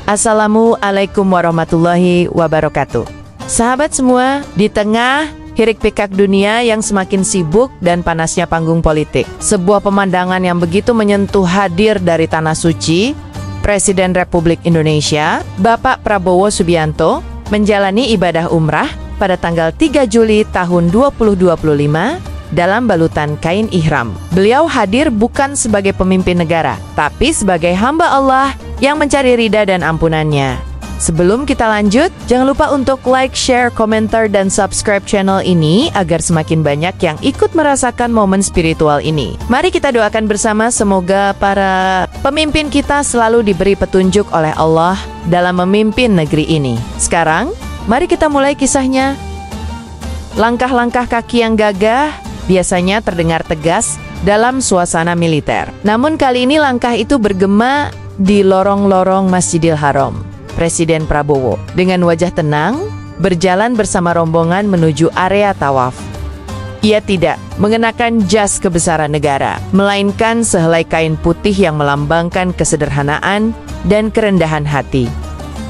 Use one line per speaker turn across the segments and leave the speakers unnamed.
Assalamualaikum warahmatullahi wabarakatuh. Sahabat semua, di tengah hiruk pikuk dunia yang semakin sibuk dan panasnya panggung politik, sebuah pemandangan yang begitu menyentuh hadir dari Tanah Suci. Presiden Republik Indonesia, Bapak Prabowo Subianto, menjalani ibadah umrah pada tanggal 3 Juli tahun 2025 dalam balutan kain ihram. Beliau hadir bukan sebagai pemimpin negara, tapi sebagai hamba Allah yang mencari ridha dan ampunannya. Sebelum kita lanjut, jangan lupa untuk like, share, komentar, dan subscribe channel ini agar semakin banyak yang ikut merasakan momen spiritual ini. Mari kita doakan bersama, semoga para pemimpin kita selalu diberi petunjuk oleh Allah dalam memimpin negeri ini. Sekarang, mari kita mulai kisahnya. Langkah-langkah kaki yang gagah biasanya terdengar tegas dalam suasana militer. Namun kali ini langkah itu bergema di lorong-lorong Masjidil Haram. Presiden Prabowo dengan wajah tenang berjalan bersama rombongan menuju area tawaf. Ia tidak mengenakan jas kebesaran negara, melainkan sehelai kain putih yang melambangkan kesederhanaan dan kerendahan hati.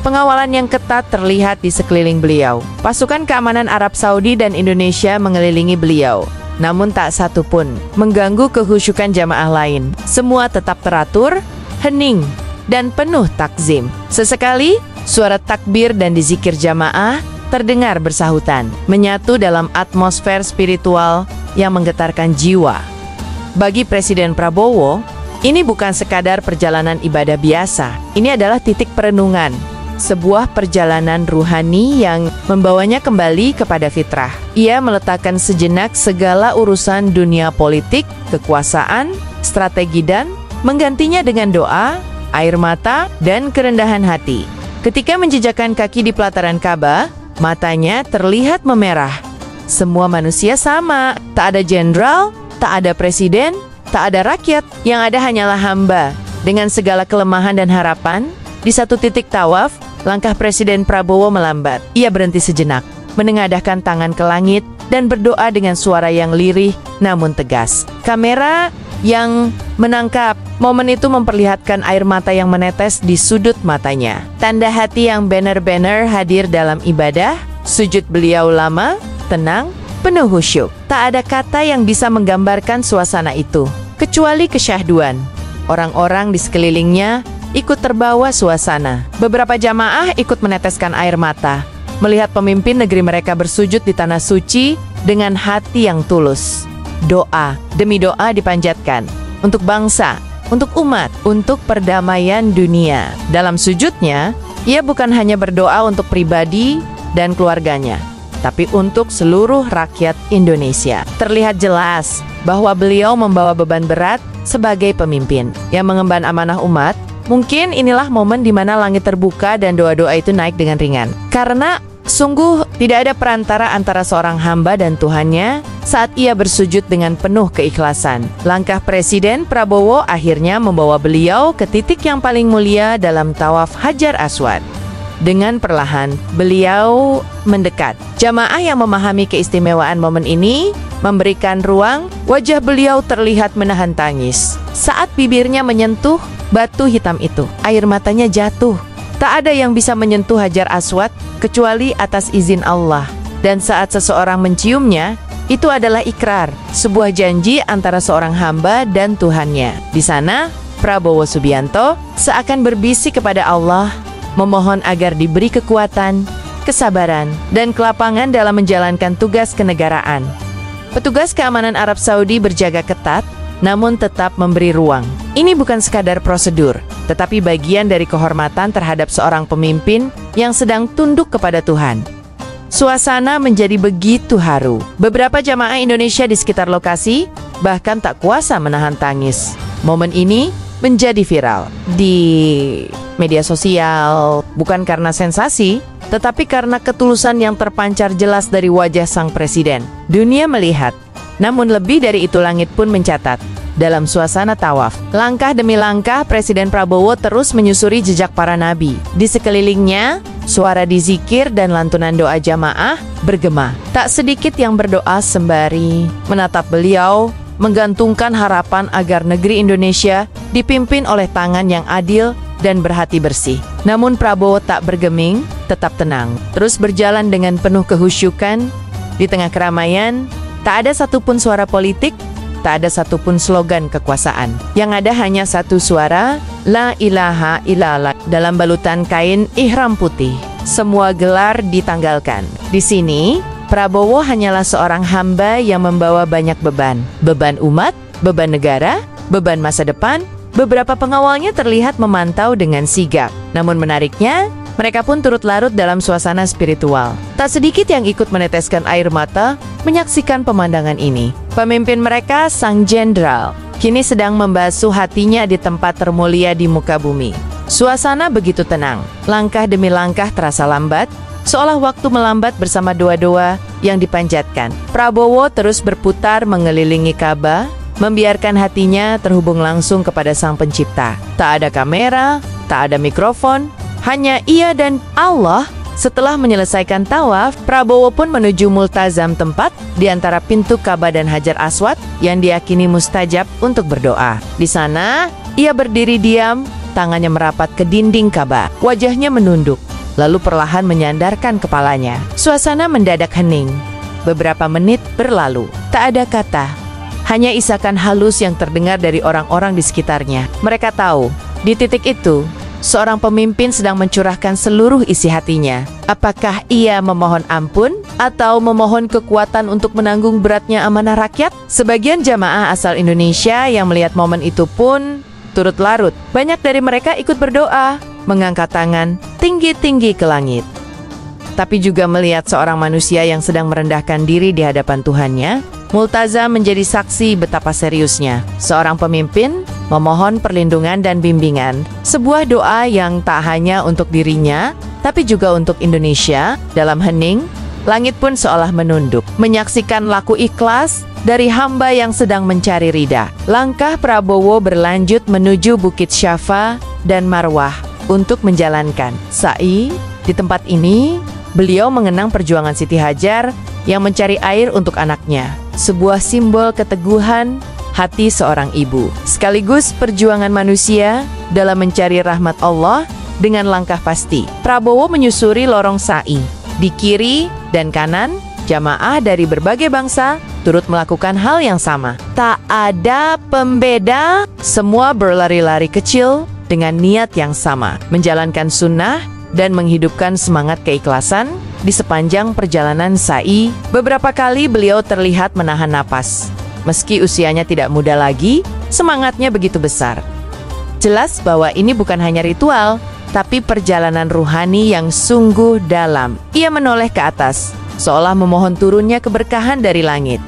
Pengawalan yang ketat terlihat di sekeliling beliau. Pasukan keamanan Arab Saudi dan Indonesia mengelilingi beliau, namun tak satu pun mengganggu kehusyukan jamaah lain. Semua tetap teratur, hening, dan penuh takzim. Sesekali, suara takbir dan dizikir jamaah terdengar bersahutan, menyatu dalam atmosfer spiritual yang menggetarkan jiwa. Bagi Presiden Prabowo, ini bukan sekadar perjalanan ibadah biasa. Ini adalah titik perenungan, sebuah perjalanan ruhani yang membawanya kembali kepada fitrah. Ia meletakkan sejenak segala urusan dunia politik, kekuasaan, strategi dan menggantinya dengan doa, air mata, dan kerendahan hati. Ketika menjejakkan kaki di pelataran Ka'bah, matanya terlihat memerah. Semua manusia sama, tak ada jenderal, tak ada presiden, tak ada rakyat. Yang ada hanyalah hamba. Dengan segala kelemahan dan harapan, di satu titik tawaf, langkah Presiden Prabowo melambat. Ia berhenti sejenak, menengadahkan tangan ke langit, dan berdoa dengan suara yang lirih namun tegas. Kamera yang menangkap momen itu memperlihatkan air mata yang menetes di sudut matanya. Tanda hati yang benar-benar hadir dalam ibadah. Sujud beliau lama, tenang, penuh khusyuk. Tak ada kata yang bisa menggambarkan suasana itu, kecuali kesyahduan. Orang-orang di sekelilingnya ikut terbawa suasana. Beberapa jamaah ikut meneteskan air mata, melihat pemimpin negeri mereka bersujud di tanah suci dengan hati yang tulus. Doa demi doa dipanjatkan untuk bangsa, untuk umat, untuk perdamaian dunia. Dalam sujudnya, ia bukan hanya berdoa untuk pribadi dan keluarganya, tapi untuk seluruh rakyat Indonesia. Terlihat jelas bahwa beliau membawa beban berat sebagai pemimpin yang mengemban amanah umat. Mungkin inilah momen di mana langit terbuka dan doa-doa itu naik dengan ringan. Karena sungguh tidak ada perantara antara seorang hamba dan Tuhannya saat ia bersujud dengan penuh keikhlasan. Langkah Presiden Prabowo akhirnya membawa beliau ke titik yang paling mulia dalam tawaf Hajar Aswad. Dengan perlahan, beliau mendekat. Jamaah yang memahami keistimewaan momen ini memberikan ruang. Wajah beliau terlihat menahan tangis. Saat bibirnya menyentuh batu hitam itu, air matanya jatuh. Tak ada yang bisa menyentuh Hajar Aswad kecuali atas izin Allah. Dan saat seseorang menciumnya, itu adalah ikrar, sebuah janji antara seorang hamba dan Tuhannya. Di sana, Prabowo Subianto seakan berbisik kepada Allah, memohon agar diberi kekuatan, kesabaran, dan kelapangan dalam menjalankan tugas kenegaraan. Petugas keamanan Arab Saudi berjaga ketat, namun tetap memberi ruang. Ini bukan sekadar prosedur, tetapi bagian dari kehormatan terhadap seorang pemimpin yang sedang tunduk kepada Tuhan. Suasana menjadi begitu haru. Beberapa jamaah Indonesia di sekitar lokasi bahkan tak kuasa menahan tangis. Momen ini menjadi viral di media sosial, bukan karena sensasi, tetapi karena ketulusan yang terpancar jelas dari wajah sang presiden. Dunia melihat, namun lebih dari itu langit pun mencatat. Dalam suasana tawaf, langkah demi langkah Presiden Prabowo terus menyusuri jejak para nabi. Di sekelilingnya, suara dizikir dan lantunan doa jamaah bergema. Tak sedikit yang berdoa sembari menatap beliau, menggantungkan harapan agar negeri Indonesia dipimpin oleh tangan yang adil dan berhati bersih. Namun Prabowo tak bergeming, tetap tenang, terus berjalan dengan penuh kehusyukan. Di tengah keramaian, tak ada satupun suara politik, tak ada satupun slogan kekuasaan. Yang ada hanya satu suara, La ilaha illallah, dalam balutan kain ihram putih. Semua gelar ditanggalkan. Di sini, Prabowo hanyalah seorang hamba yang membawa banyak beban. Beban umat, beban negara, beban masa depan. Beberapa pengawalnya terlihat memantau dengan sigap. Namun menariknya, mereka pun turut larut dalam suasana spiritual. Tak sedikit yang ikut meneteskan air mata menyaksikan pemandangan ini. Pemimpin mereka, Sang Jenderal, kini sedang membasuh hatinya di tempat termulia di muka bumi. Suasana begitu tenang, langkah demi langkah terasa lambat, seolah waktu melambat bersama doa-doa yang dipanjatkan. Prabowo terus berputar mengelilingi Ka'bah, membiarkan hatinya terhubung langsung kepada Sang Pencipta. Tak ada kamera, tak ada mikrofon, hanya ia dan Allah. Setelah menyelesaikan tawaf, Prabowo pun menuju multazam, tempat di antara pintu Ka'bah dan Hajar Aswad yang diyakini mustajab untuk berdoa. Di sana, ia berdiri diam, tangannya merapat ke dinding Ka'bah, wajahnya menunduk, lalu perlahan menyandarkan kepalanya. Suasana mendadak hening. Beberapa menit berlalu, tak ada kata, hanya isakan halus yang terdengar dari orang-orang di sekitarnya. Mereka tahu, di titik itu, seorang pemimpin sedang mencurahkan seluruh isi hatinya. Apakah ia memohon ampun atau memohon kekuatan untuk menanggung beratnya amanah rakyat? Sebagian jamaah asal Indonesia yang melihat momen itu pun turut larut. Banyak dari mereka ikut berdoa, mengangkat tangan tinggi-tinggi ke langit. Tapi juga melihat seorang manusia yang sedang merendahkan diri di hadapan Tuhannya. Multazam menjadi saksi betapa seriusnya seorang pemimpin memohon perlindungan dan bimbingan, sebuah doa yang tak hanya untuk dirinya, tapi juga untuk Indonesia. Dalam hening, langit pun seolah menunduk, menyaksikan laku ikhlas dari hamba yang sedang mencari ridha. Langkah Prabowo berlanjut menuju Bukit Syafa dan Marwah untuk menjalankan sa'i. Di tempat ini, beliau mengenang perjuangan Siti Hajar yang mencari air untuk anaknya, sebuah simbol keteguhan hati seorang ibu, sekaligus perjuangan manusia dalam mencari rahmat Allah dengan langkah pasti. Prabowo menyusuri lorong sa'i. Di kiri dan kanan, jamaah dari berbagai bangsa turut melakukan hal yang sama. Tak ada pembeda, semua berlari-lari kecil dengan niat yang sama, menjalankan sunnah dan menghidupkan semangat keikhlasan di sepanjang perjalanan sa'i. Beberapa kali beliau terlihat menahan napas. Meski usianya tidak muda lagi, semangatnya begitu besar. Jelas bahwa ini bukan hanya ritual, tapi perjalanan ruhani yang sungguh dalam. Ia menoleh ke atas, seolah memohon turunnya keberkahan dari langit.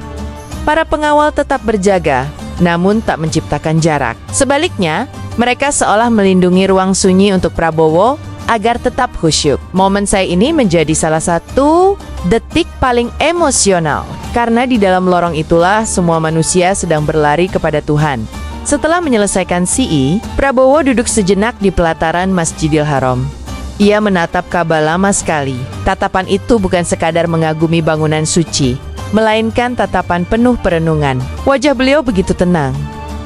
Para pengawal tetap berjaga, namun tak menciptakan jarak. Sebaliknya, mereka seolah melindungi ruang sunyi untuk Prabowo agar tetap khusyuk. Momen saya ini menjadi salah satu detik paling emosional, karena di dalam lorong itulah semua manusia sedang berlari kepada Tuhan. Setelah menyelesaikan si'i, Prabowo duduk sejenak di pelataran Masjidil Haram. Ia menatap Ka'bah lama sekali. Tatapan itu bukan sekadar mengagumi bangunan suci, melainkan tatapan penuh perenungan. Wajah beliau begitu tenang,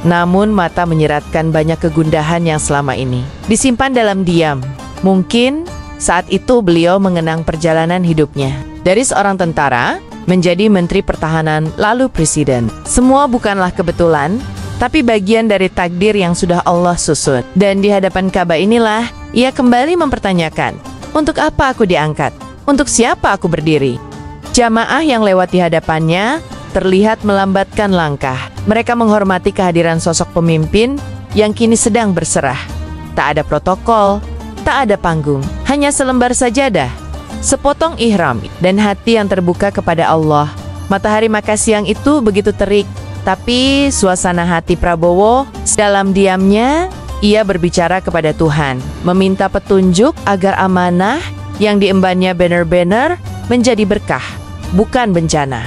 namun mata menyiratkan banyak kegundahan yang selama ini disimpan dalam diam. Mungkin saat itu beliau mengenang perjalanan hidupnya. Dari seorang tentara, menjadi Menteri Pertahanan, lalu Presiden. Semua bukanlah kebetulan, tapi bagian dari takdir yang sudah Allah susun. Dan di hadapan Ka'bah inilah, ia kembali mempertanyakan, untuk apa aku diangkat? Untuk siapa aku berdiri? Jamaah yang lewat di hadapannya terlihat melambatkan langkah. Mereka menghormati kehadiran sosok pemimpin yang kini sedang berserah. Tak ada protokol, tak ada panggung, hanya selembar sajadah, sepotong ihram, dan hati yang terbuka kepada Allah. Matahari makan siang itu begitu terik, tapi suasana hati Prabowo, dalam diamnya, ia berbicara kepada Tuhan, meminta petunjuk agar amanah yang diembannya benar-benar menjadi berkah, bukan bencana.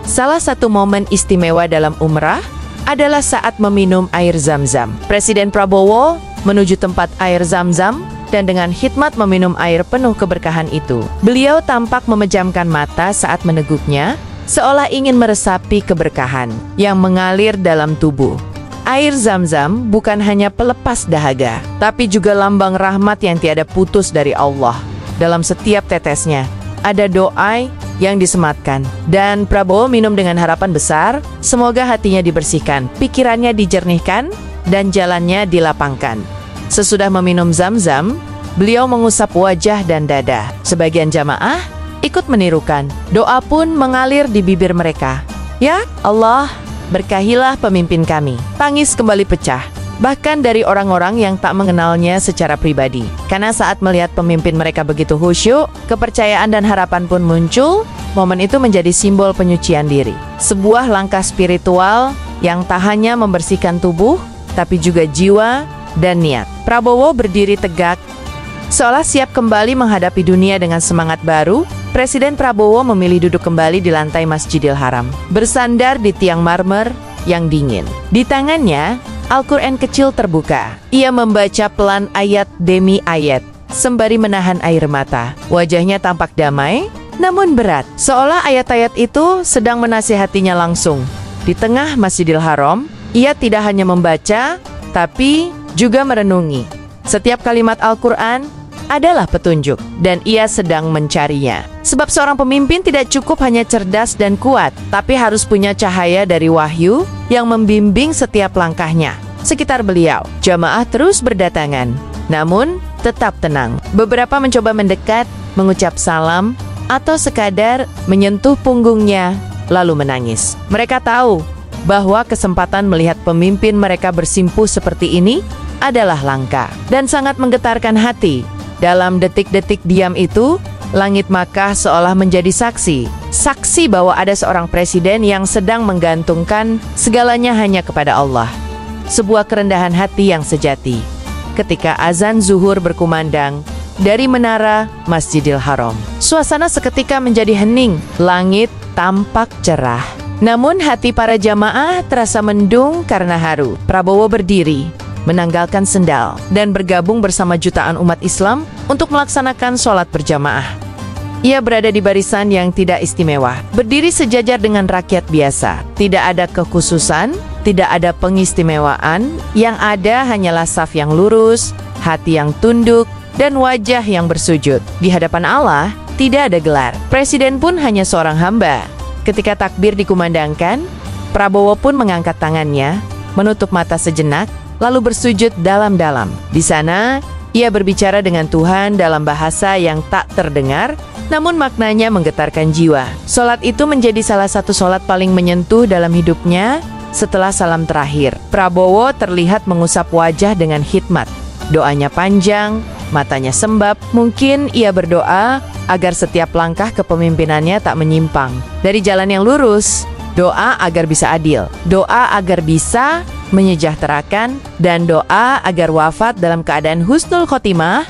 Salah satu momen istimewa dalam umrah adalah saat meminum air Zam-Zam. Presiden Prabowo menuju tempat air Zam-Zam dan dengan hikmat meminum air penuh keberkahan itu. Beliau tampak memejamkan mata saat meneguknya, seolah ingin meresapi keberkahan yang mengalir dalam tubuh. Air Zam-Zam bukan hanya pelepas dahaga, tapi juga lambang rahmat yang tiada putus dari Allah. Dalam setiap tetesnya, ada doa yang disematkan. Dan Prabowo minum dengan harapan besar, semoga hatinya dibersihkan, pikirannya dijernihkan, dan jalannya dilapangkan. Sesudah meminum Zam-Zam, beliau mengusap wajah dan dada. Sebagian jamaah ikut menirukan. Doa pun mengalir di bibir mereka. Ya Allah, berkahilah pemimpin kami. Tangis kembali pecah, bahkan dari orang-orang yang tak mengenalnya secara pribadi. Karena saat melihat pemimpin mereka begitu khusyuk, kepercayaan dan harapan pun muncul. Momen itu menjadi simbol penyucian diri. Sebuah langkah spiritual yang tak hanya membersihkan tubuh, tapi juga jiwa dan niat. Prabowo berdiri tegak, seolah siap kembali menghadapi dunia dengan semangat baru. Presiden Prabowo memilih duduk kembali di lantai Masjidil Haram, bersandar di tiang marmer yang dingin. Di tangannya, Al-Quran kecil terbuka. Ia membaca pelan ayat demi ayat, sembari menahan air mata. Wajahnya tampak damai, namun berat, seolah ayat-ayat itu sedang menasihatinya langsung. Di tengah Masjidil Haram, ia tidak hanya membaca, tapi juga merenungi. Setiap kalimat Al-Quran adalah petunjuk, dan ia sedang mencarinya. Sebab seorang pemimpin tidak cukup hanya cerdas dan kuat, tapi harus punya cahaya dari wahyu yang membimbing setiap langkahnya. Sekitar beliau, jamaah terus berdatangan, namun tetap tenang. Beberapa mencoba mendekat, mengucap salam, atau sekadar menyentuh punggungnya, lalu menangis. Mereka tahu bahwa kesempatan melihat pemimpin mereka bersimpuh seperti ini adalah langka dan sangat menggetarkan hati. Dalam detik-detik diam itu, langit Makkah seolah menjadi saksi bahwa ada seorang presiden yang sedang menggantungkan segalanya hanya kepada Allah. Sebuah kerendahan hati yang sejati. Ketika azan zuhur berkumandang dari menara Masjidil Haram, suasana seketika menjadi hening, langit tampak cerah. Namun hati para jamaah terasa mendung karena haru. Prabowo berdiri, menanggalkan sendal, dan bergabung bersama jutaan umat Islam untuk melaksanakan sholat berjamaah. Ia berada di barisan yang tidak istimewa, berdiri sejajar dengan rakyat biasa. Tidak ada kekhususan, tidak ada pengistimewaan, yang ada hanyalah saf yang lurus, hati yang tunduk, dan wajah yang bersujud. Di hadapan Allah, tidak ada gelar. Presiden pun hanya seorang hamba. Ketika takbir dikumandangkan, Prabowo pun mengangkat tangannya, menutup mata sejenak, lalu bersujud dalam-dalam. Di sana, ia berbicara dengan Tuhan dalam bahasa yang tak terdengar, namun maknanya menggetarkan jiwa. Sholat itu menjadi salah satu sholat paling menyentuh dalam hidupnya setelah salam terakhir. Prabowo terlihat mengusap wajah dengan hikmat. Doanya panjang, matanya sembab. Mungkin ia berdoa agar setiap langkah kepemimpinannya tak menyimpang dari jalan yang lurus. Doa agar bisa adil, doa agar bisa menyejahterakan, dan doa agar wafat dalam keadaan husnul khotimah.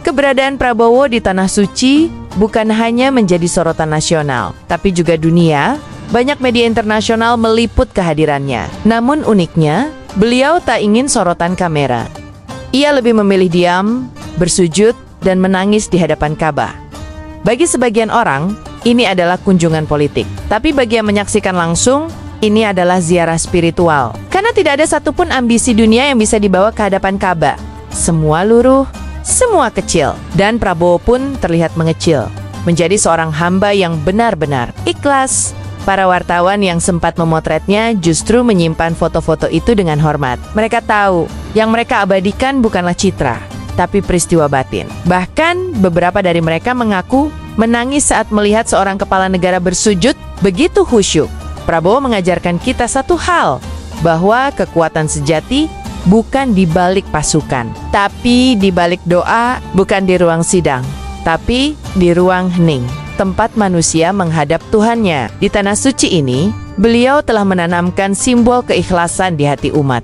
Keberadaan Prabowo di Tanah Suci bukan hanya menjadi sorotan nasional, tapi juga dunia. Banyak media internasional meliput kehadirannya. Namun uniknya, beliau tak ingin sorotan kamera. Ia lebih memilih diam, bersujud, dan menangis di hadapan Ka'bah. Bagi sebagian orang, ini adalah kunjungan politik. Tapi bagi yang menyaksikan langsung, ini adalah ziarah spiritual. Karena tidak ada satupun ambisi dunia yang bisa dibawa ke hadapan Ka'bah. Semua luruh, semua kecil. Dan Prabowo pun terlihat mengecil, menjadi seorang hamba yang benar-benar ikhlas. Para wartawan yang sempat memotretnya justru menyimpan foto-foto itu dengan hormat. Mereka tahu, yang mereka abadikan bukanlah citra, tapi peristiwa batin. Bahkan beberapa dari mereka mengaku menangis saat melihat seorang kepala negara bersujud begitu khusyuk. Prabowo mengajarkan kita satu hal, bahwa kekuatan sejati bukan di balik pasukan, tapi di balik doa, bukan di ruang sidang, tapi di ruang hening, tempat manusia menghadap Tuhannya. Di Tanah Suci ini, beliau telah menanamkan simbol keikhlasan di hati umat.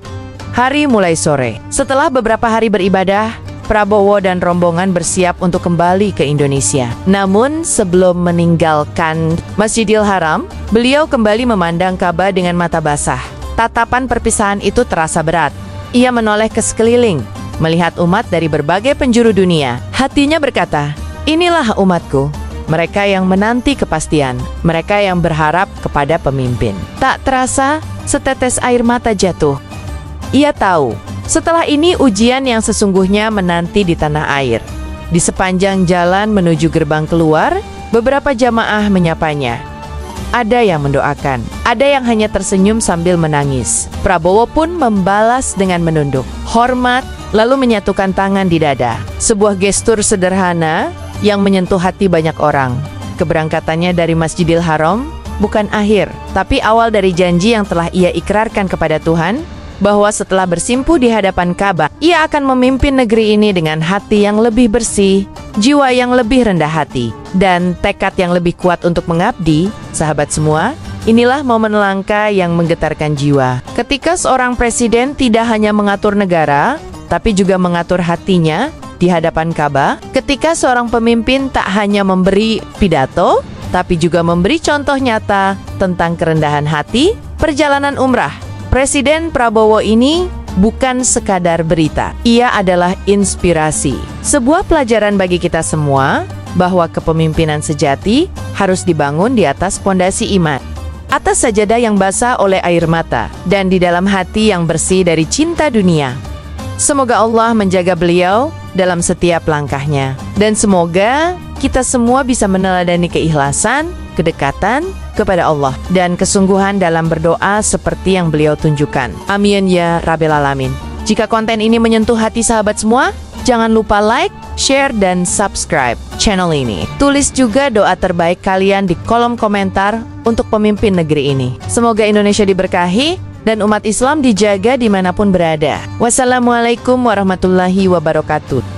Hari mulai sore. Setelah beberapa hari beribadah, Prabowo dan rombongan bersiap untuk kembali ke Indonesia. Namun sebelum meninggalkan Masjidil Haram, beliau kembali memandang Ka'bah dengan mata basah. Tatapan perpisahan itu terasa berat. Ia menoleh ke sekeliling, melihat umat dari berbagai penjuru dunia. Hatinya berkata, inilah umatku. Mereka yang menanti kepastian, mereka yang berharap kepada pemimpin. Tak terasa, setetes air mata jatuh. Ia tahu, setelah ini ujian yang sesungguhnya menanti di tanah air. Di sepanjang jalan menuju gerbang keluar, beberapa jamaah menyapanya. Ada yang mendoakan, ada yang hanya tersenyum sambil menangis. Prabowo pun membalas dengan menunduk, hormat, lalu menyatukan tangan di dada. Sebuah gestur sederhana yang menyentuh hati banyak orang. Keberangkatannya dari Masjidil Haram bukan akhir, tapi awal dari janji yang telah ia ikrarkan kepada Tuhan, bahwa setelah bersimpuh di hadapan Ka'bah, ia akan memimpin negeri ini dengan hati yang lebih bersih, jiwa yang lebih rendah hati, dan tekad yang lebih kuat untuk mengabdi. Sahabat semua, inilah momen langka yang menggetarkan jiwa. Ketika seorang presiden tidak hanya mengatur negara, tapi juga mengatur hatinya di hadapan Ka'bah. Ketika seorang pemimpin tak hanya memberi pidato, tapi juga memberi contoh nyata tentang kerendahan hati. Perjalanan umrah Presiden Prabowo ini bukan sekadar berita, ia adalah inspirasi. Sebuah pelajaran bagi kita semua bahwa kepemimpinan sejati harus dibangun di atas pondasi iman, atas sajadah yang basah oleh air mata, dan di dalam hati yang bersih dari cinta dunia. Semoga Allah menjaga beliau dalam setiap langkahnya, dan semoga kita semua bisa meneladani keikhlasan, kedekatan kepada Allah, dan kesungguhan dalam berdoa seperti yang beliau tunjukkan. Amin ya Rabbil Alamin. Jika konten ini menyentuh hati sahabat semua, jangan lupa like, share, dan subscribe channel ini. Tulis juga doa terbaik kalian di kolom komentar untuk pemimpin negeri ini. Semoga Indonesia diberkahi dan umat Islam dijaga dimanapun berada. Wassalamualaikum warahmatullahi wabarakatuh.